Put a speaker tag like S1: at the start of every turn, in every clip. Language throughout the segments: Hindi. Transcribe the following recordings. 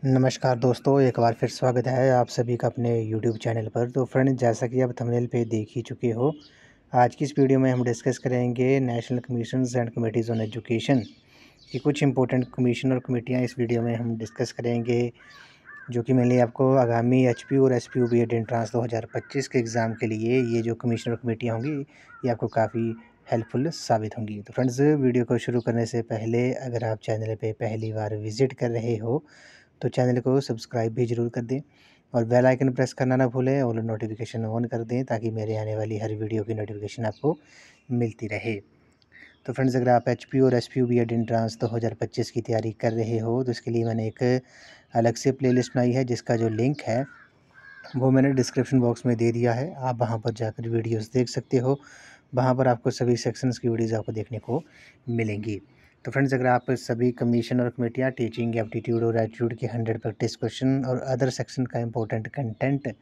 S1: नमस्कार दोस्तों, एक बार फिर स्वागत है आप सभी का अपने यूट्यूब चैनल पर। तो फ्रेंड्स, जैसा कि आप थंबनेल पे देख ही चुके हो, आज की इस वीडियो में हम डिस्कस करेंगे national commissions and committees on education की कुछ इंपॉर्टेंट कमीशन और कमेटियाँ इस वीडियो में हम डिस्कस करेंगे, जो कि मेनली आपको आगामी एचपी और एसपीयू बीएड एंट्रांस 2025 के एग्ज़ाम के लिए ये जो कमीशन और कमेटियाँ होंगी, ये आपको काफ़ी हेल्पफुल साबित होंगी। तो फ्रेंड्स, वीडियो को शुरू करने से पहले अगर आप चैनल पे पहली बार विज़िट कर रहे हो तो चैनल को सब्सक्राइब भी ज़रूर कर दें और बेल आइकन प्रेस करना ना भूलें और नोटिफिकेशन ऑन कर दें ताकि मेरे आने वाली हर वीडियो की नोटिफिकेशन आपको मिलती रहे। तो फ्रेंड्स, अगर आप एचपी और एसपीयू बीएड एंट्रांस 2025 की तैयारी कर रहे हो तो इसके लिए मैंने एक अलग से प्लेलिस्ट बनाई है, जिसका जो लिंक है वो मैंने डिस्क्रिप्शन बॉक्स में दे दिया है। आप वहाँ पर जाकर वीडियोस देख सकते हो। वहाँ पर आपको सभी सेक्शंस की वीडियोज़ आपको देखने को मिलेंगी। तो फ्रेंड्स, अगर आप सभी कमीशन और कमेटियाँ, टीचिंग एप्टीट्यूड और एप्टीट्यूड के 100 प्रैक्टिस क्वेश्चन और अदर सेक्शन का इंपॉर्टेंट कंटेंट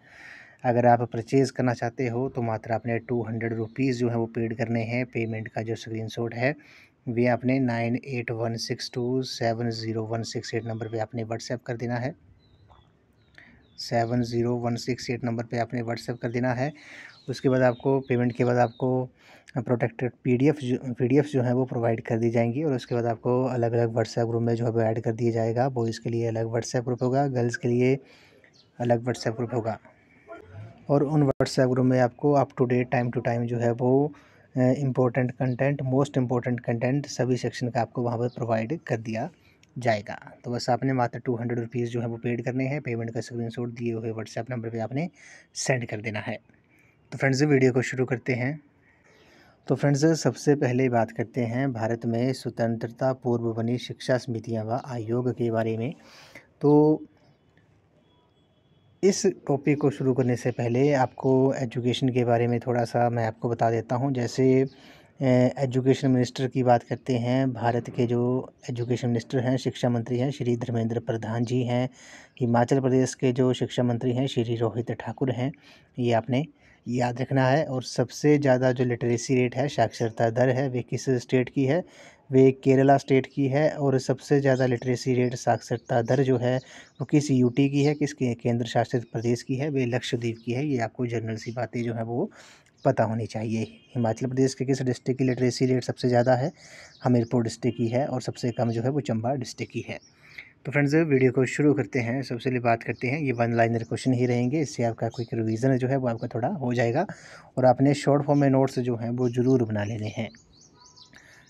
S1: अगर आप परचेज़ करना चाहते हो तो मात्र आपने 200 रुपीज़ जो है वो पेड करने हैं। पेमेंट का जो स्क्रीनशॉट है वे आपने 9816270168 नंबर पे आपने व्हाट्सएप कर देना है। 70168 नंबर पे आपने व्हाट्सएप कर देना है। उसके बाद आपको पेमेंट के बाद आपको प्रोटेक्टेड पीडीएफ जो है वो प्रोवाइड कर दी जाएंगी और उसके बाद आपको अलग अलग व्हाट्सएप ग्रुप में जो है वो ऐड कर दिया जाएगा। बॉयज़ के लिए अलग व्हाट्सएप ग्रुप होगा, गर्ल्स के लिए अलग व्हाट्सएप ग्रुप होगा और उन व्हाट्सएप ग्रुप में आपको up to date time to time जो है वो important content, most important content सभी सेक्शन का आपको वहाँ पर प्रोवाइड कर दिया जाएगा। तो बस आपने मात्र 200 रुपीज़ जो है वो पेड करने हैं। पेमेंट का स्क्रीनशॉट दिए हुए व्हाट्सएप नंबर पे आपने सेंड कर देना है। तो फ्रेंड्स, वीडियो को शुरू करते हैं। तो फ्रेंड्स, सबसे पहले बात करते हैं भारत में स्वतंत्रता पूर्व बनी शिक्षा समितियाँ व आयोग के बारे में। तो इस टॉपिक को शुरू करने से पहले आपको एजुकेशन के बारे में थोड़ा सा मैं आपको बता देता हूँ। जैसे एजुकेशन मिनिस्टर की बात करते हैं, भारत के जो एजुकेशन मिनिस्टर हैं, शिक्षा मंत्री हैं, श्री धर्मेंद्र प्रधान जी हैं। हिमाचल प्रदेश के जो शिक्षा मंत्री हैं, श्री रोहित ठाकुर हैं। ये आपने याद रखना है। और सबसे ज़्यादा जो लिटरेसी रेट है, साक्षरता दर है, वे किस स्टेट की है? वे केरला स्टेट की है। और सबसे ज़्यादा लिटरेसी रेट, साक्षरता दर जो है वो किस यूटी की है, किस केंद्र शासित प्रदेश की है? वे लक्षद्वीप की है। ये आपको जनरल सी बातें जो है वो पता होनी चाहिए। हिमाचल प्रदेश के किस डिस्ट्रिक्ट की लिटरेसी रेट सबसे ज़्यादा है? हमीरपुर डिस्ट्रिक्ट की है। और सबसे कम जो है वो चंबा डिस्ट्रिक्ट की है। तो फ्रेंड्स, वीडियो को शुरू करते हैं। सबसे पहले बात करते हैं, ये वन लाइनर क्वेश्चन ही रहेंगे, इससे आपका क्विक रिवीजन जो है वो आपका थोड़ा हो जाएगा और आपने शॉर्ट फॉर्म में नोट्स जो हैं वो ज़रूर बना लेने हैं।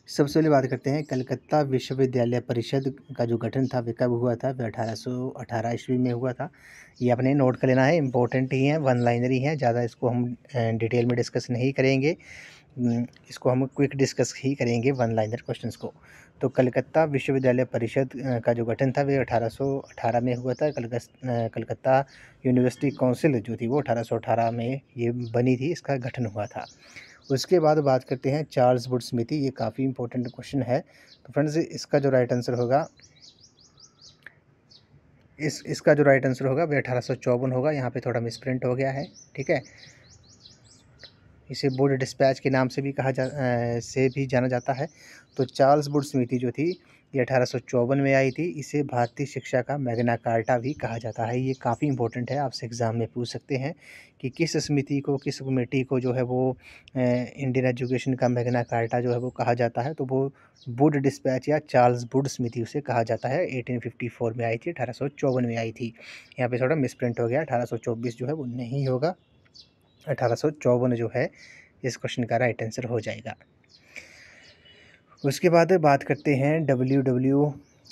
S1: सबसे पहले बात करते हैं, कलकत्ता विश्वविद्यालय परिषद का जो गठन था वे कब हुआ था? वे 1818 ईस्वी में हुआ था। ये आपने नोट कर लेना है, इंपॉर्टेंट ही है, वन लाइनर ही है, ज़्यादा इसको हम डिटेल में डिस्कस नहीं करेंगे। इसको हम क्विक डिस्कस ही करेंगे वन लाइनर क्वेश्चंस को। तो कलकत्ता विश्वविद्यालय परिषद का जो गठन था वे 1818 में हुआ था। कलकत्ता यूनिवर्सिटी काउंसिल जो थी वो 1818 में ये बनी थी, इसका गठन हुआ था। उसके बाद बात करते हैं चार्ल्स वुड समिति। ये काफ़ी इंपॉर्टेंट क्वेश्चन है। तो फ्रेंड्स, इसका जो राइट आंसर होगा इसका जो राइट आंसर होगा वह 1854 होगा। यहाँ पे थोड़ा मिसप्रिंट हो गया है, ठीक है। इसे वुड डिस्पैच के नाम से भी से भी जाना जाता है। तो चार्ल्स वुड समिति जो थी ये 1854 में आई थी। इसे भारतीय शिक्षा का मैग्ना कार्टा भी कहा जाता है। ये काफ़ी इंपॉर्टेंट है, आपसे एग्ज़ाम में पूछ सकते हैं कि किस समिति को, किस कमेटी को जो है वो इंडियन एजुकेशन का मैग्ना कार्टा जो है वो कहा जाता है। तो वो वुड डिस्पैच या चार्ल्स वुड समिति उसे कहा जाता है। 1854 में आई थी, 1854 में आई थी। यहाँ पे थोड़ा मिसप्रिंट हो गया, 1824 जो है वो नहीं होगा, 1854 जो है इस क्वेश्चन का राइट आंसर हो जाएगा। उसके बाद बात करते हैं डब्ल्यू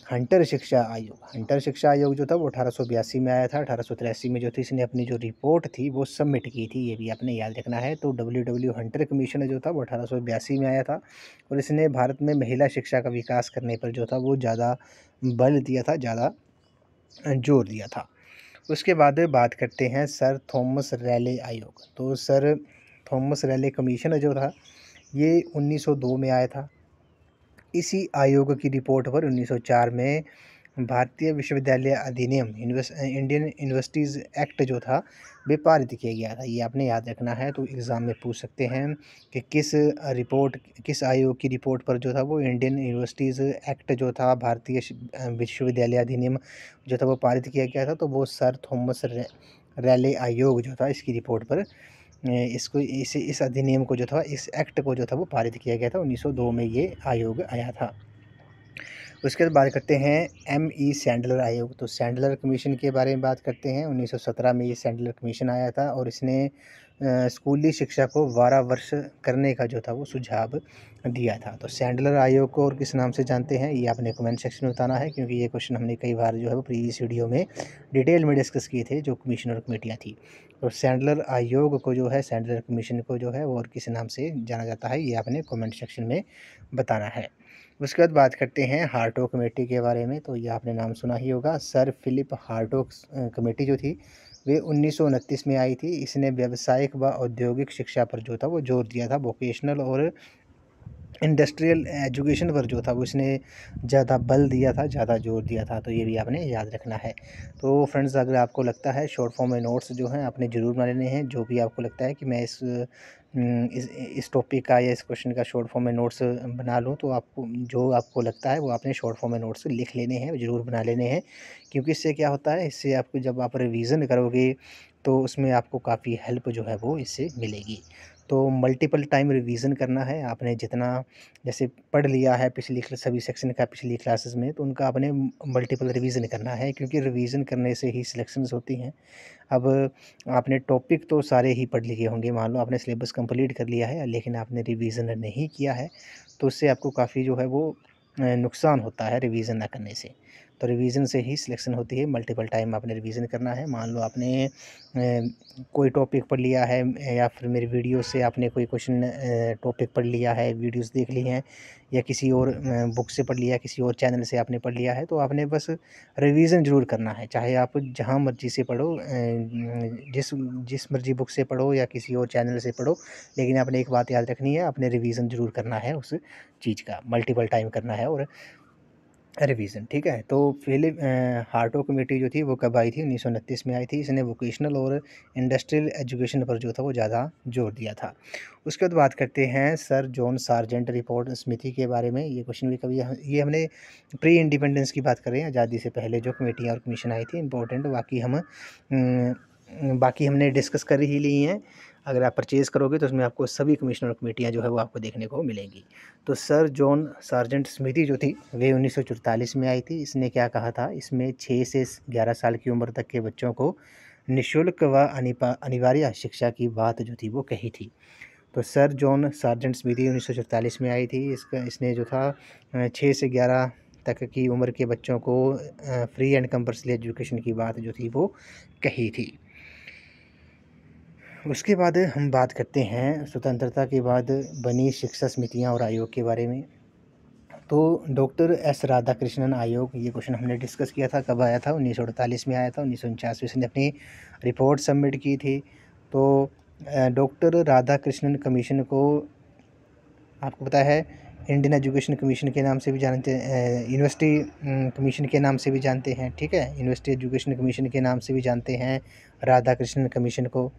S1: हंटर शिक्षा आयोग। हंटर शिक्षा आयोग जो था वो 1882 में आया था। 1883 में जो थी इसने अपनी जो रिपोर्ट थी वो सबमिट की थी, ये भी आपने याद रखना है। तो डब्ल्यू हंटर कमीशन जो था वो 1882 में आया था और इसने भारत में महिला शिक्षा का विकास करने पर जो था वो ज़्यादा बल दिया था, ज़्यादा जोर दिया था। उसके बाद बात करते हैं सर थॉमस रैले आयोग। तो सर थॉमस रैले कमीशन जो था ये 1902 में आया था। इसी आयोग की रिपोर्ट पर 1904 में भारतीय विश्वविद्यालय अधिनियम इंडियन यूनिवर्सिटीज़ एक्ट जो था वे पारित किया गया था। ये आपने याद रखना है। तो एग्ज़ाम में पूछ सकते हैं कि किस आयोग की रिपोर्ट पर जो था वो इंडियन यूनिवर्सिटीज़ एक्ट जो था भारतीय विश्वविद्यालय अधिनियम जो था वो पारित किया गया था। तो वो सर थॉमस रैले आयोग जो था इसकी रिपोर्ट पर इसको इस अधिनियम को जो था, इस एक्ट को जो था वो पारित किया गया था। 1902 में ये आयोग आया था। उसके बाद बात करते हैं M.E. सैंडलर आयोग। तो सैंडलर कमीशन के बारे में बात करते हैं। 1917 में ये सैंडलर कमीशन आया था और इसने स्कूली शिक्षा को 12 वर्ष करने का जो था वो सुझाव दिया था। तो सैंडलर आयोग को और किस नाम से जानते हैं, ये आपने कमेंट सेक्शन में बताना है, क्योंकि ये क्वेश्चन हमने कई बार जो है वो प्रीवियस वीडियो में डिटेल में डिस्कस किए थे, जो कमीशन और कमेटियाँ थी। तो सैंडलर आयोग को जो है, सैंडलर कमीशन को जो है वो और किस नाम से जाना जाता है, ये आपने कमेंट सेक्शन में बताना है। उसके बाद बात करते हैं हार्टोग कमेटी के बारे में। तो ये आपने नाम सुना ही होगा। सर फिलिप हार्टोग कमेटी जो थी वे 1929 में आई थी। इसने व्यावसायिक व औद्योगिक शिक्षा पर जो था वो जोर दिया था। वोकेशनल और इंडस्ट्रियल एजुकेशन पर जो था वो इसने ज़्यादा बल दिया था, ज़्यादा जोर दिया था। तो ये भी आपने याद रखना है। तो फ्रेंड्स, अगर आपको लगता है शॉर्ट फॉर्म में नोट्स जो हैं आपने ज़रूर बना लेने हैं। जो भी आपको लगता है कि मैं इस टॉपिक का या इस क्वेश्चन का शॉर्ट फॉर्म में नोट्स बना लूँ, तो आपको जो आपको लगता है वो आपने शॉर्ट फॉर्म में नोट्स लिख लेने हैं, ज़रूर बना लेने हैं। क्योंकि इससे क्या होता है, इससे आपको जब आप रिवीजन करोगे तो उसमें आपको काफ़ी हेल्प जो है वो इससे मिलेगी। तो मल्टीपल टाइम रिवीजन करना है आपने। जितना जैसे पढ़ लिया है पिछली सभी सेक्शन का पिछली क्लासेस में, तो उनका आपने मल्टीपल रिवीजन करना है, क्योंकि रिवीजन करने से ही सिलेक्शंस होती हैं। अब आपने टॉपिक तो सारे ही पढ़ लिए होंगे, मान लो आपने सिलेबस कंप्लीट कर लिया है, लेकिन आपने रिवीजन नहीं किया है, तो उससे आपको काफ़ी जो है वो नुकसान होता है रिवीजन ना करने से। तो रिवीजन से ही सिलेक्शन होती है। मल्टीपल टाइम आपने रिवीजन करना है। मान लो आपने कोई टॉपिक पढ़ लिया है, या फिर मेरी वीडियो से आपने कोई क्वेश्चन टॉपिक पढ़ लिया है, वीडियोस देख ली हैं, या किसी और बुक से पढ़ लिया, किसी और चैनल से आपने पढ़ लिया है, तो आपने बस रिवीजन ज़रूर करना है। चाहे आप जहाँ मर्जी से पढ़ो, जिस मर्जी बुक से पढ़ो या किसी और चैनल से पढ़ो, लेकिन आपने एक बात याद रखनी है, आपने रिवीजन ज़रूर करना है उस चीज़ का, मल्टीपल टाइम करना है और रिवीजन, ठीक है। तो फिलिप हार्टोग कमेटी जो थी वो कब आई थी, 1929 में आई थी। इसने वोकेशनल और इंडस्ट्रियल एजुकेशन पर जो था वो ज़्यादा जोर दिया था। उसके बाद बात करते हैं सर जॉन सार्जेंट रिपोर्ट समिति के बारे में। ये क्वेश्चन भी कभी ये हमने प्री इंडिपेंडेंस की बात कर रहे हैं, आज़ादी से पहले जो कमेटियाँ और कमीशन आई थी इंपॉर्टेंट। बाकी हमने डिस्कस कर ही ली हैं। अगर आप परचेज़ करोगे तो उसमें आपको सभी कमीशन और कमेटियाँ जो है वो आपको देखने को मिलेंगी। तो सर जॉन सार्जेंट समिति जो थी वे 1944 में आई थी। इसने क्या कहा था, इसमें 6 से 11 साल की उम्र तक के बच्चों को निःशुल्क व अनिवार्य शिक्षा की बात जो थी वो कही थी। तो सर जॉन सार्जेंट समिति 1944 में आई थी। इसने जो था 6 से 11 तक की उम्र के बच्चों को फ्री एंड कंपल्सरी एजुकेशन की बात जो थी वो कही थी। उसके बाद हम बात करते हैं स्वतंत्रता के बाद बनी शिक्षा समितियाँ और आयोग के बारे में। तो डॉक्टर एस राधाकृष्णन आयोग, ये क्वेश्चन हमने डिस्कस किया था, कब आया था, 1948 में आया था। 1949 में इसने अपनी रिपोर्ट सबमिट की थी। तो डॉक्टर राधाकृष्णन कमीशन को आपको पता है इंडियन एजुकेशन कमीशन के नाम से भी जानते हैं, यूनिवर्सिटी कमीशन के नाम से भी जानते हैं, ठीक है। यूनिवर्सिटी एजुकेशन कमीशन के नाम से भी जानते हैं राधाकृष्णन कमीशन को।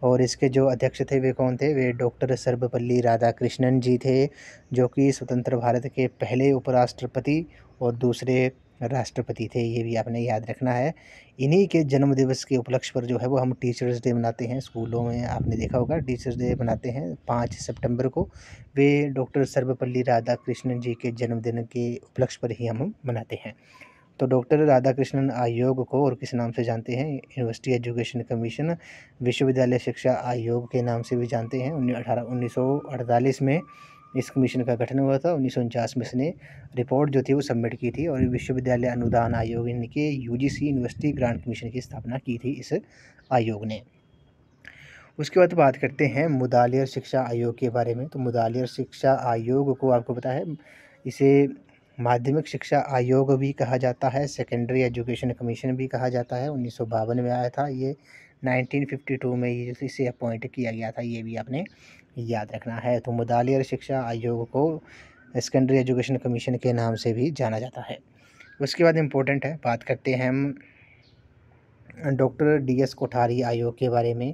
S1: और इसके जो अध्यक्ष थे वे कौन थे, वे डॉक्टर सर्वपल्ली राधाकृष्णन जी थे, जो कि स्वतंत्र भारत के पहले उपराष्ट्रपति और दूसरे राष्ट्रपति थे। ये भी आपने याद रखना है। इन्हीं के जन्म दिवस के उपलक्ष्य पर जो है वो हम टीचर्स डे मनाते हैं। स्कूलों में आपने देखा होगा टीचर्स डे मनाते हैं 5 सितंबर को। वे डॉक्टर सर्वपल्ली राधाकृष्णन जी के जन्मदिन के उपलक्ष्य पर ही हम मनाते हैं। तो डॉक्टर राधाकृष्णन आयोग को और किस नाम से जानते हैं, यूनिवर्सिटी एजुकेशन कमीशन, विश्वविद्यालय शिक्षा आयोग के नाम से भी जानते हैं। 1948 में इस कमीशन का गठन हुआ था। 1949 में इसने रिपोर्ट जो थी वो सबमिट की थी, और विश्वविद्यालय अनुदान आयोग इनके यूजीसी यूनिवर्सिटी ग्रांट कमीशन की स्थापना की थी इस आयोग ने। उसके बाद बात करते हैं मुदालियर शिक्षा आयोग के बारे में। तो मुदालियर शिक्षा आयोग को आपको पता है, इसे माध्यमिक शिक्षा आयोग भी कहा जाता है, सेकेंडरी एजुकेशन कमीशन भी कहा जाता है। 1952 में आया था ये। 1952 में ये इसे अपॉइंट किया गया था, ये भी आपने याद रखना है। तो मुदालियर शिक्षा आयोग को सेकेंडरी एजुकेशन कमीशन के नाम से भी जाना जाता है। उसके बाद इम्पोर्टेंट है, बात करते हैं हम डॉक्टर डी एस कोठारी आयोग के बारे में।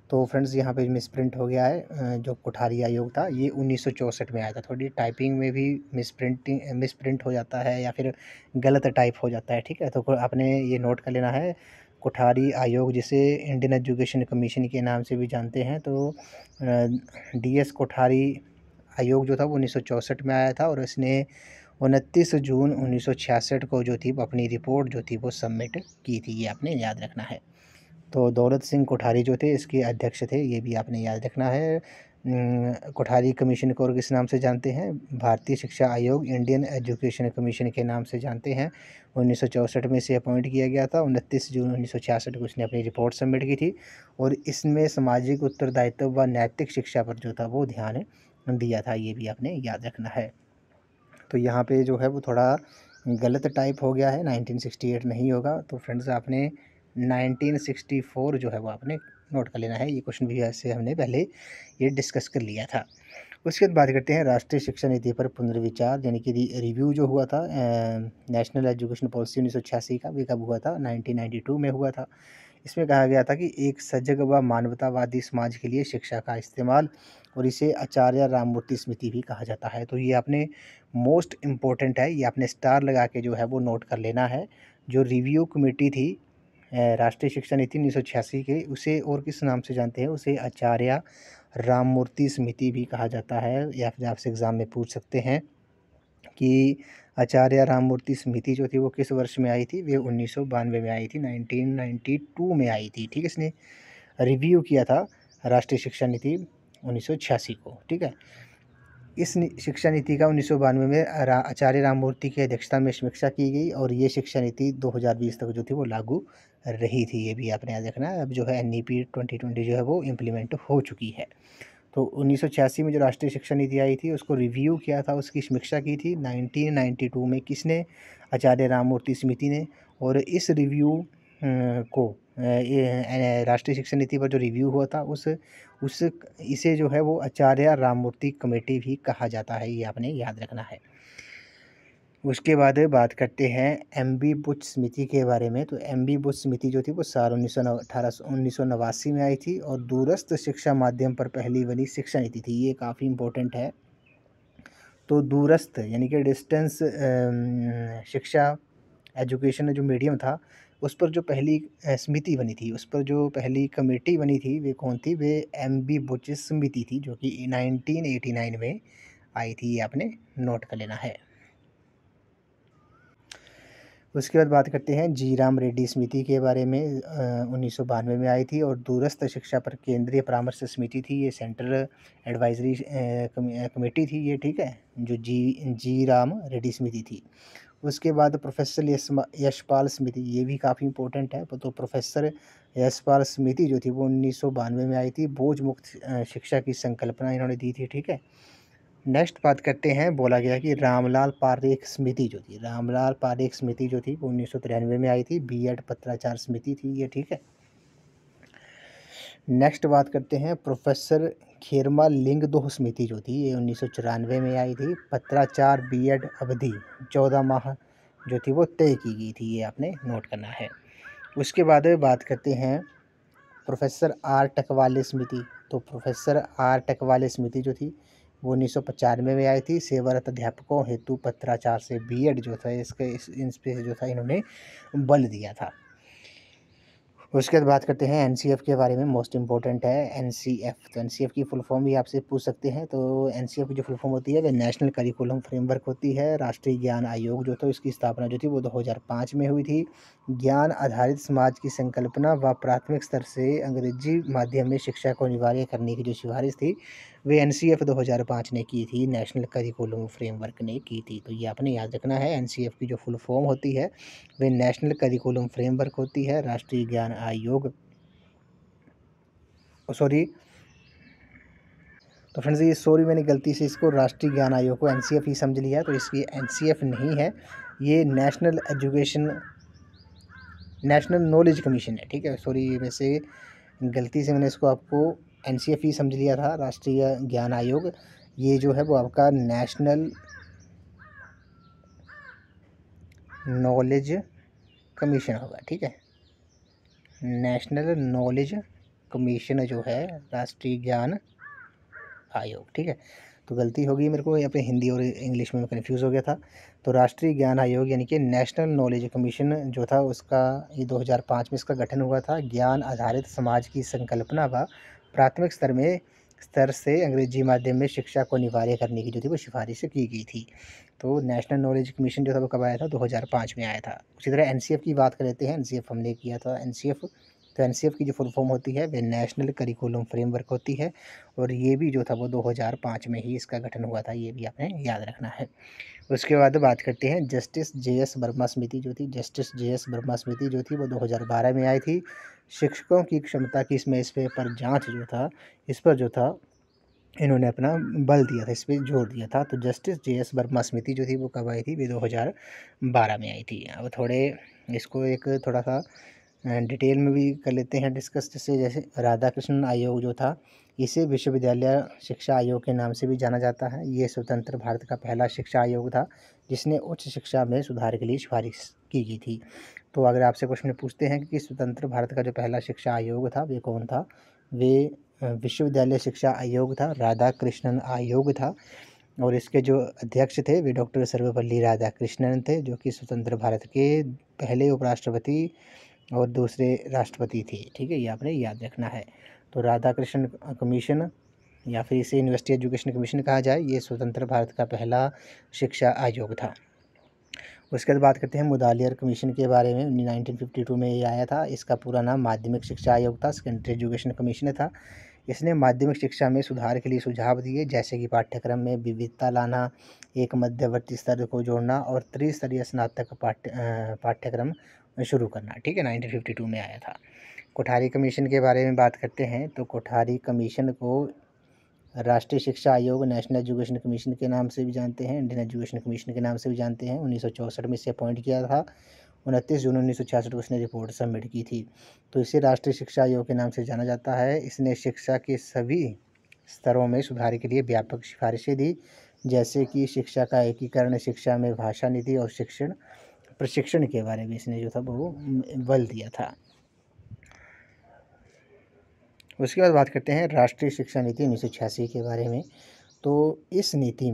S1: तो फ्रेंड्स यहाँ पे मिसप्रिंट हो गया है, जो कोठारी आयोग था ये 1964 में आया था। थोड़ी टाइपिंग में भी मिसप्रिंट हो जाता है या फिर गलत टाइप हो जाता है, ठीक है। तो आपने ये नोट कर लेना है, कोठारी आयोग जिसे इंडियन एजुकेशन कमीशन के नाम से भी जानते हैं। तो डी एस कोठारी आयोग जो था वो 1964 में आया था और इसने 29 जून 1966 को जो थी वो अपनी रिपोर्ट जो थी वो सबमिट की थी, ये आपने याद रखना है। तो दौलत सिंह कोठारी जो थे इसके अध्यक्ष थे, ये भी आपने याद रखना है। कोठारी कमीशन को और किस नाम से जानते हैं? भारतीय शिक्षा आयोग, इंडियन एजुकेशन कमीशन के नाम से जानते हैं। 1964 में इसे अपॉइंट किया गया था। 29 जून 1966 को इसने अपनी रिपोर्ट सबमिट की थी और इसमें सामाजिक उत्तरदायित्व व नैतिक शिक्षा पर जो था वो ध्यान दिया था, ये भी आपने याद रखना है। तो यहाँ पे जो है वो थोड़ा गलत टाइप हो गया है, 1968 नहीं होगा। तो फ्रेंड्स आपने 1964 जो है वो आपने नोट कर लेना है। ये क्वेश्चन भी ऐसे हमने पहले ये डिस्कस कर लिया था। उसके बाद बात करते हैं राष्ट्रीय शिक्षा नीति पर पुनर्विचार, यानी कि रिव्यू जो हुआ था नेशनल एजुकेशन पॉलिसी 1986 का, भी कब हुआ था? 1992 में हुआ था। इसमें कहा गया था कि एक सजग व मानवतावादी समाज के लिए शिक्षा का इस्तेमाल, और इसे आचार्य राममूर्ति स्मृति भी कहा जाता है। तो ये आपने मोस्ट इम्पोर्टेंट है, ये आपने स्टार लगा के जो है वो नोट कर लेना है। जो रिव्यू कमेटी थी राष्ट्रीय शिक्षा नीति 1986 के, उसे और किस नाम से जानते हैं? उसे आचार्य राममूर्ति समिति भी कहा जाता है, या फिर आपसे एग्ज़ाम में पूछ सकते हैं कि आचार्य राममूर्ति समिति जो थी वो किस वर्ष में आई थी? वे 1992 में आई थी, 1992 में आई थी, ठीक है। इसने रिव्यू किया था राष्ट्रीय शिक्षा नीति 1986 को, ठीक है। इस शिक्षा नीति का 1992 में आचार्य राममूर्ति की अध्यक्षता में समीक्षा की गई और ये शिक्षा नीति 2020 तक जो थी वो लागू रही थी, ये भी आपने याद रखना है। अब जो है NEP 2020 जो है वो इम्प्लीमेंट हो चुकी है। तो 1986 में जो राष्ट्रीय शिक्षा नीति आई थी उसको रिव्यू किया था, उसकी समीक्षा की थी 1992 में, किसने? आचार्य राममूर्ति समिति ने। और इस रिव्यू को ये राष्ट्रीय शिक्षा नीति पर जो रिव्यू हुआ था उस इसे जो है वो आचार्य राममूर्ति कमेटी भी कहा जाता है, ये आपने याद रखना है। उसके बाद बात करते हैं MB बुच समिति के बारे में। तो MB बुच समिति जो थी वो साल 1989 में आई थी और दूरस्थ शिक्षा माध्यम पर पहली वाली शिक्षा नीति थी, ये काफ़ी इम्पोर्टेंट है। तो दूरस्थ यानी कि डिस्टेंस शिक्षा एजुकेशन जो मीडियम था उस पर जो पहली समिति बनी थी, उस पर जो पहली कमेटी बनी थी वे कौन थी? वे MB बुच समिति थी, जो कि 1989 में आई थी, ये आपने नोट कर लेना है। उसके बाद बात करते हैं जी राम रेड्डी समिति के बारे में। 1992 में आई थी और दूरस्थ शिक्षा पर केंद्रीय परामर्श समिति थी, ये सेंट्रल एडवाइजरी कमेटी थी ये, ठीक है, जो जी राम रेड्डी समिति थी। उसके बाद प्रोफेसर यशपाल समिति, ये भी काफ़ी इंपॉर्टेंट है। तो प्रोफेसर यशपाल समिति जो थी वो 1992 में आई थी, बोझ मुक्त शिक्षा की संकल्पना इन्होंने दी थी, ठीक है। नेक्स्ट बात करते हैं, बोला गया कि रामलाल पारेख समिति जो थी, रामलाल पारेख समिति जो थी वो 1993 में आई थी, B.Ed पत्राचार समिति थी ये, ठीक है। नेक्स्ट बात करते हैं प्रोफेसर खेरमा लिंगदोह समिति जो थी ये 1994 में आई थी, पत्राचार B.Ed अवधि 14 माह जो थी वो तय की गई थी, ये आपने नोट करना है। उसके बाद बात करते हैं प्रोफेसर R टकवाले समिति। तो प्रोफेसर R टकवाले समिति जो थी वो 1995 में आई थी, सेवारत अध्यापकों हेतु पत्राचार से B.Ed जो था इन पे जो था इन्होंने बल दिया था। उसके बाद बात करते हैं NCF के बारे में, मोस्ट इम्पोर्टेंट है NCF। तो NCF की फुल फॉर्म भी आपसे पूछ सकते हैं। तो NCF की जो फुल फॉर्म होती है वह नेशनल करिकुलम फ्रेमवर्क होती है। राष्ट्रीय ज्ञान आयोग जो था इसकी स्थापना जो थी वो 2005 में हुई थी। ज्ञान आधारित समाज की संकल्पना व प्राथमिक स्तर से अंग्रेजी माध्यम में शिक्षा को अनिवार्य करने की जो सिफारिश थी वे NCF 2005 ने की थी, नेशनल करिकुलम फ्रेमवर्क ने की थी। तो ये आपने याद रखना है, NCF की जो फुल फॉर्म होती है वे नेशनल करिकुलम फ्रेमवर्क होती है। राष्ट्रीय ज्ञान आयोग सॉरी तो फ्रेंड्स ये सॉरी मैंने गलती से इसको राष्ट्रीय ज्ञान आयोग को NCF ही समझ लिया, तो इसकी NCF नहीं है, ये नेशनल नॉलेज कमीशन है, ठीक है। सॉरी वैसे गलती से मैंने इसको आपको NCF ही समझ लिया था, राष्ट्रीय ज्ञान आयोग। ये जो है वो आपका नॉलेज कमीशन होगा, ठीक है। नेशनल नॉलेज कमीशन जो है राष्ट्रीय ज्ञान आयोग, ठीक है। तो गलती होगी मेरे को, यहाँ पे हिंदी और इंग्लिश में मैं कन्फ्यूज़ हो गया था। तो राष्ट्रीय ज्ञान आयोग यानी कि नेशनल नॉलेज कमीशन जो था उसका ये 2005 में इसका गठन हुआ था। ज्ञान आधारित समाज की संकल्पना व प्राथमिक स्तर से अंग्रेजी माध्यम में शिक्षा को अनिवार्य करने की जो थी वो सिफारिश की गई थी। तो नेशनल नॉलेज कमीशन जो था वो कब आया था? 2005 में आया था। उसी तरह एनसीएफ की बात कर लेते हैं। एनसीएफ हमने किया था एनसीएफ। तो एनसीएफ की जो फुल फॉर्म होती है वे नेशनल करिकुलम फ्रेमवर्क होती है, और ये भी जो था वो 2005 में ही इसका गठन हुआ था, ये भी आपने याद रखना है। उसके बाद बात करते हैं जस्टिस जेएस वर्मा समिति जो थी। जस्टिस जेएस वर्मा समिति जो थी वो 2012 में आई थी। शिक्षकों की क्षमता की इसमें इस पे पर जांच जो था, इस पर जो था इन्होंने अपना बल दिया था, इस पर जोर दिया था। तो जस्टिस जेएस वर्मा समिति जो थी वो कब आई थी? वे 2012 में आई थी। अब थोड़े इसको एक थोड़ा सा डिटेल में भी कर लेते हैं डिस्कस। जैसे राधाकृष्णन आयोग जो था, इसे विश्वविद्यालय शिक्षा आयोग के नाम से भी जाना जाता है। ये स्वतंत्र भारत का पहला शिक्षा आयोग था जिसने उच्च शिक्षा में सुधार के लिए सिफारिश की गई थी। तो अगर आपसे क्वेश्चन पूछते हैं कि स्वतंत्र भारत का जो पहला शिक्षा आयोग था वे कौन था? वे विश्वविद्यालय शिक्षा आयोग था, राधाकृष्णन आयोग था। और इसके जो अध्यक्ष थे वे डॉक्टर सर्वपल्ली राधाकृष्णन थे, जो कि स्वतंत्र भारत के पहले उपराष्ट्रपति और दूसरे राष्ट्रपति थे, ठीक है। ये आपने याद रखना है। तो राधाकृष्णन कमीशन या फिर इसे यूनिवर्सिटी एजुकेशन कमीशन कहा जाए, ये स्वतंत्र भारत का पहला शिक्षा आयोग था। उसके बाद बात करते हैं मुदालियर कमीशन के बारे में। 1952 में ये आया था। इसका पूरा नाम माध्यमिक शिक्षा आयोग था, सेकेंडरी एजुकेशन कमीशन था। इसने माध्यमिक शिक्षा में सुधार के लिए सुझाव दिए, जैसे कि पाठ्यक्रम में विविधता लाना, एक मध्यवर्ती स्तर को जोड़ना और त्रिस्तरीय स्नातक पाठ्यक्रम शुरू करना, ठीक है। 1952 में आया था। कोठारी कमीशन के बारे में बात करते हैं। तो कोठारी कमीशन को राष्ट्रीय शिक्षा आयोग, नेशनल एजुकेशन कमीशन के नाम से भी जानते हैं, इंडियन एजुकेशन कमीशन के नाम से भी जानते हैं। 1964 में इसे अपॉइंट किया था। 29 जून 1966 को इसने रिपोर्ट सबमिट की थी। तो इसे राष्ट्रीय शिक्षा आयोग के नाम से जाना जाता है। इसने शिक्षा के सभी स्तरों में सुधार के लिए व्यापक सिफारिशें दी, जैसे कि शिक्षा का एकीकरण, शिक्षा में भाषा नीति और प्रशिक्षण के बारे में इसने जो था वो बल दिया था। उसके बाद बात करते हैं राष्ट्रीय शिक्षा नीति 1986 के बारे में। तो इस नीति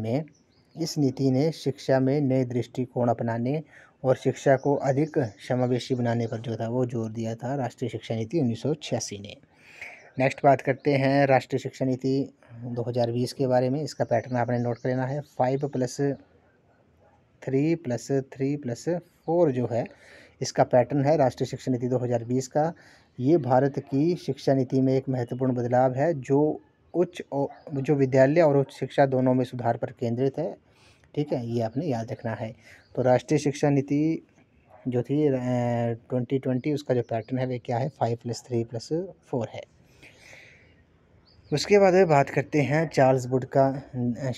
S1: ने शिक्षा में नए दृष्टिकोण अपनाने और शिक्षा को अधिक समावेशी बनाने पर जो था वो जोर दिया था राष्ट्रीय शिक्षा नीति 1986 ने। नेक्स्ट बात करते हैं राष्ट्रीय शिक्षा नीति 2020 के बारे में। इसका पैटर्न आपने नोट कर लेना है। 5+3+3+4 जो है इसका पैटर्न है राष्ट्रीय शिक्षा नीति 2020 का। ये भारत की शिक्षा नीति में एक महत्वपूर्ण बदलाव है जो विद्यालय और उच्च शिक्षा दोनों में सुधार पर केंद्रित है, ठीक है। ये आपने याद रखना है। तो राष्ट्रीय शिक्षा नीति जो थी 2020 उसका जो पैटर्न है वे क्या है? 5+3+4 है। उसके बाद बात करते हैं चार्ल्स वुड का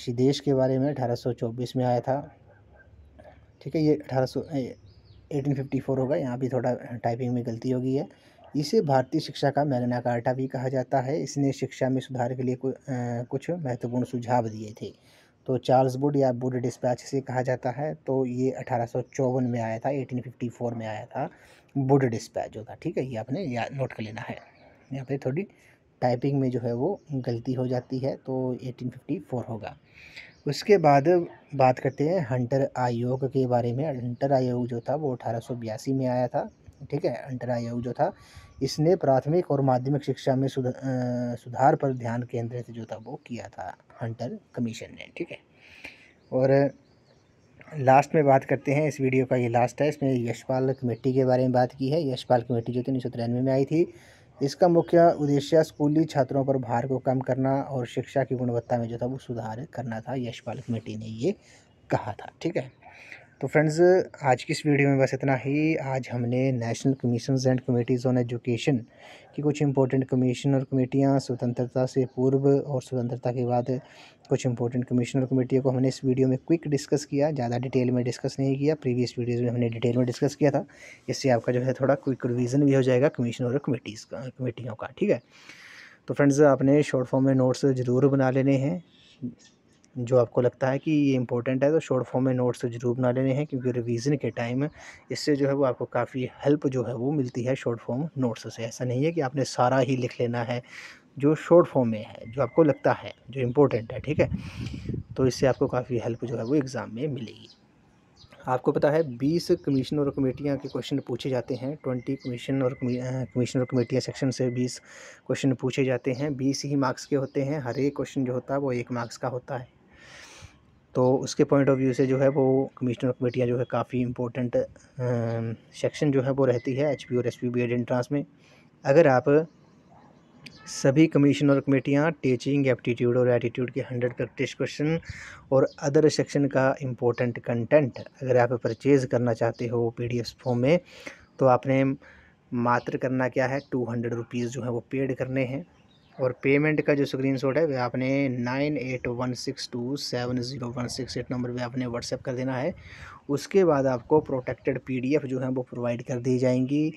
S1: देश के बारे में। 1824 में आया था, ठीक है। ये 1854 होगा, यहाँ भी थोड़ा टाइपिंग में गलती हो गई है। इसे भारतीय शिक्षा का मैग्ना कार्टा भी कहा जाता है। इसने शिक्षा में सुधार के लिए कुछ महत्वपूर्ण सुझाव दिए थे। तो चार्ल्स वुड या वुड डिस्पैच से कहा जाता है। तो ये 1854 में आया था, 1854 में आया था वुड डिस्पैच जो था, ठीक है। ये आपने नोट कर लेना है। यहाँ पे थोड़ी टाइपिंग में जो है वो गलती हो जाती है, तो 1854 होगा। उसके बाद बात करते हैं हंटर आयोग के बारे में। हंटर आयोग जो था वो 1882 में आया था, ठीक है। हंटर आयोग जो था इसने प्राथमिक और माध्यमिक शिक्षा में सुधार पर ध्यान केंद्रित जो था वो किया था हंटर कमीशन ने, ठीक है। और लास्ट में बात करते हैं, इस वीडियो का ये लास्ट है। इसमें यशपाल कमेटी के बारे में बात की है। यशपाल कमेटी जो थी 1993 में आई थी। इसका मुख्य उद्देश्य स्कूली छात्रों पर भार को कम करना और शिक्षा की गुणवत्ता में जो था वो सुधार करना था। यशपाल कमेटी ने ये कहा था, ठीक है। तो फ्रेंड्स आज की इस वीडियो में बस इतना ही। आज हमने national commissions and committees on education की कुछ इंपॉर्टेंट कमीशन और कमेटियाँ, स्वतंत्रता से पूर्व और स्वतंत्रता के बाद कुछ इंपॉर्टेंट कमीशन और कमेटियों को हमने इस वीडियो में क्विक डिस्कस किया, ज़्यादा डिटेल में डिस्कस नहीं किया। प्रीवियस वीडियोज़ में हमने डिटेल में डिस्कस किया था। इससे आपका जो है थोड़ा क्विक रिवीजन भी हो जाएगा कमीशन और कमेटियों का, ठीक है। तो फ्रेंड्स आपने शॉर्ट फॉर्म में नोट्स ज़रूर बना लेने हैं। जो आपको लगता है कि ये इम्पोर्टेंट है तो शॉर्ट फॉर्म में नोट्स ज़रूर बना लेने हैं, क्योंकि रिवीजन के टाइम इससे जो है वो आपको काफ़ी हेल्प जो है वो मिलती है शॉर्ट फॉर्म नोट्स से। ऐसा नहीं है कि आपने सारा ही लिख लेना है, जो शॉर्ट फॉर्म में है, जो आपको लगता है, जो इम्पोर्टेंट है, ठीक है? तो इससे आपको काफ़ी हेल्प जो है वो एग्ज़ाम में मिलेगी। आपको पता है 20 कमीशन और कमेटियाँ के क्वेश्चन पूछे जाते हैं। 20 कमीशन और कमेटियाँ सेक्शन से 20 क्वेश्चन पूछे जाते हैं। 20 ही मार्क्स के होते हैं। हर एक क्वेश्चन जो होता है वो 1 मार्क्स का होता है। तो उसके पॉइंट ऑफ व्यू से जो है वो कमीशन और कमेटियाँ जो है काफ़ी इम्पोर्टेंट सेक्शन जो है वो रहती है एचपी और एसपी बीएड एंट्रांस में। अगर आप सभी कमीशन और कमेटियाँ टीचिंग एप्टीट्यूड और एटीट्यूड के 100 प्रैक्टिस क्वेश्चन और अदर सेक्शन का इम्पोर्टेंट कंटेंट अगर आप परचेज़ करना चाहते हो पीडीएफ फॉर्म में, तो आपने मात्र करना क्या है, 200 रुपीज़ जो है वो पेड करने हैं। और पेमेंट का जो स्क्रीनशॉट है वह आपने 9816270168 नंबर पे आपने व्हाट्सएप कर देना है। उसके बाद आपको प्रोटेक्टेड पीडीएफ जो है वो प्रोवाइड कर दी जाएंगी,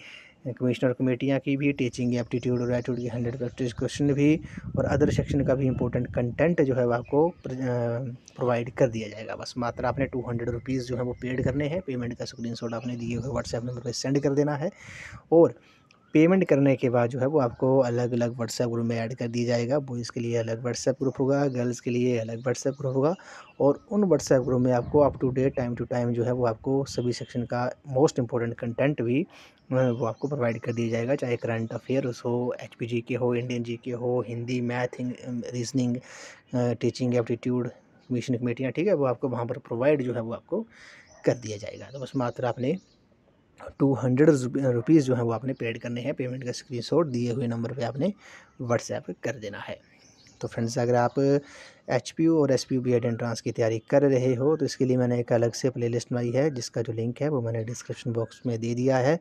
S1: कमिश्नर कमेटियाँ की भी, टीचिंग एप्टीट्यूड और एटीट्यूड की 100 प्रैक्टिस क्वेश्चन भी, और अदर सेक्शन का भी इंपॉर्टेंट कंटेंट जो है वो आपको प्रोवाइड कर दिया जाएगा। बस मात्र आपने 200 रुपीज़ जो है वो पेड करने हैं। पेमेंट का स्क्रीनशॉट आपने दिए हुए व्हाट्सएप नंबर पर सेंड कर देना है, और पेमेंट करने के बाद जो है वो आपको अलग अलग व्हाट्सएप ग्रुप में ऐड कर दिया जाएगा। बॉयज़ के लिए अलग व्हाट्सएप ग्रुप होगा, गर्ल्स के लिए अलग व्हाट्सएप ग्रुप होगा, और उन व्हाट्सएप ग्रुप में आपको up to date time to time जो है वो आपको सभी सेक्शन का मोस्ट इंपॉर्टेंट कंटेंट भी वो आपको प्रोवाइड कर दिया जाएगा। चाहे करंट अफेयर्स हो, एचपीजी के हो, इंडियन जी के हो, Hindi, math, reasoning, teaching aptitude, mission कमेटियाँ, ठीक है, वो आपको वहाँ पर प्रोवाइड जो है वो आपको कर दिया जाएगा। तो बस मात्र आपने 200 रुपीज़ जो है वो आपने पेड करने हैं। पेमेंट का स्क्रीनशॉट दिए हुए नंबर पे आपने व्हाट्सएप कर देना है। तो फ्रेंड्स, अगर आप एचपीयू और एसपीयू बीएड एंट्रांस की तैयारी कर रहे हो तो इसके लिए मैंने एक अलग से प्लेलिस्ट बनाई है, जिसका जो लिंक है वो मैंने डिस्क्रिप्शन बॉक्स में दे दिया है।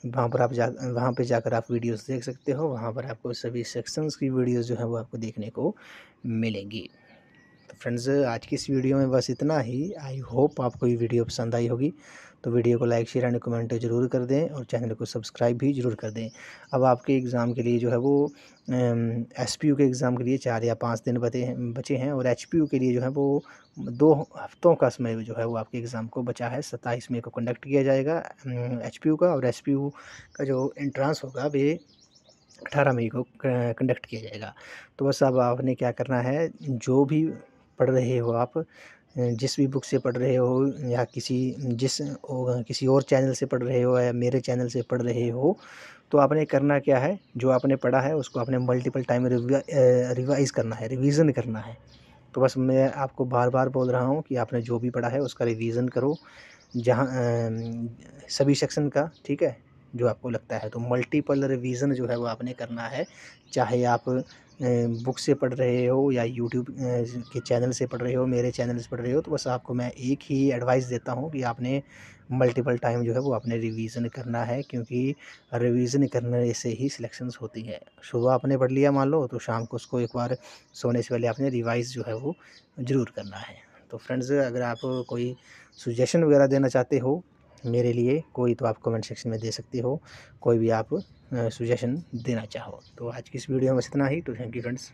S1: वहाँ पे जाकर आप वीडियोस देख सकते हो। वहाँ पर आपको सभी सेक्शंस की वीडियोस जो है वो आपको देखने को मिलेंगी। तो फ्रेंड्स, आज की इस वीडियो में बस इतना ही। आई होप आपको ये वीडियो पसंद आई होगी। तो वीडियो को लाइक, शेयर एंड कमेंट ज़रूर कर दें, और चैनल को सब्सक्राइब भी ज़रूर कर दें। अब आपके एग्ज़ाम के लिए जो है वो एसपीयू के एग्ज़ाम के लिए 4 या 5 दिन बचे हैं, और एचपीयू के लिए जो है वो 2 हफ्तों का समय जो है वो आपके एग्ज़ाम को बचा है। 27 मई को कंडक्ट किया जाएगा एचपीयू का, और एसपीयू का जो एंट्रांस होगा वे 18 मई को कंडक्ट किया जाएगा। तो बस अब आपने क्या करना है, जो भी पढ़ रहे हो आप, जिस भी बुक से पढ़ रहे हो, या किसी और चैनल से पढ़ रहे हो, या मेरे चैनल से पढ़ रहे हो, तो आपने करना क्या है, जो आपने पढ़ा है उसको आपने मल्टीपल टाइम रिवाइज़ करना है, रिवीज़न करना है। तो बस मैं आपको बार बार बोल रहा हूँ कि आपने जो भी पढ़ा है उसका रिवीज़न करो, जहाँ सभी सेक्शन का, ठीक है, जो आपको लगता है। तो मल्टीपल रिवीज़न जो है वो आपने करना है, चाहे आप बुक से पढ़ रहे हो, या यूट्यूब के चैनल से पढ़ रहे हो, मेरे चैनल से पढ़ रहे हो। तो बस आपको मैं एक ही एडवाइस देता हूँ कि आपने मल्टीपल टाइम जो है वो आपने रिवीज़न करना है, क्योंकि रिवीज़न करने से ही सिलेक्शंस होती है। सुबह आपने पढ़ लिया मान लो, तो शाम को उसको एक बार सोने से पहले आपने रिवाइज़ जो है वो ज़रूर करना है। तो फ्रेंड्स, अगर आप कोई सजेशन वगैरह देना चाहते हो मेरे लिए कोई, तो आप कमेंट सेक्शन में दे सकते हो, कोई भी आप सजेशन देना चाहो। तो आज की इस वीडियो में बस इतना ही। तो थैंक यू फ्रेंड्स।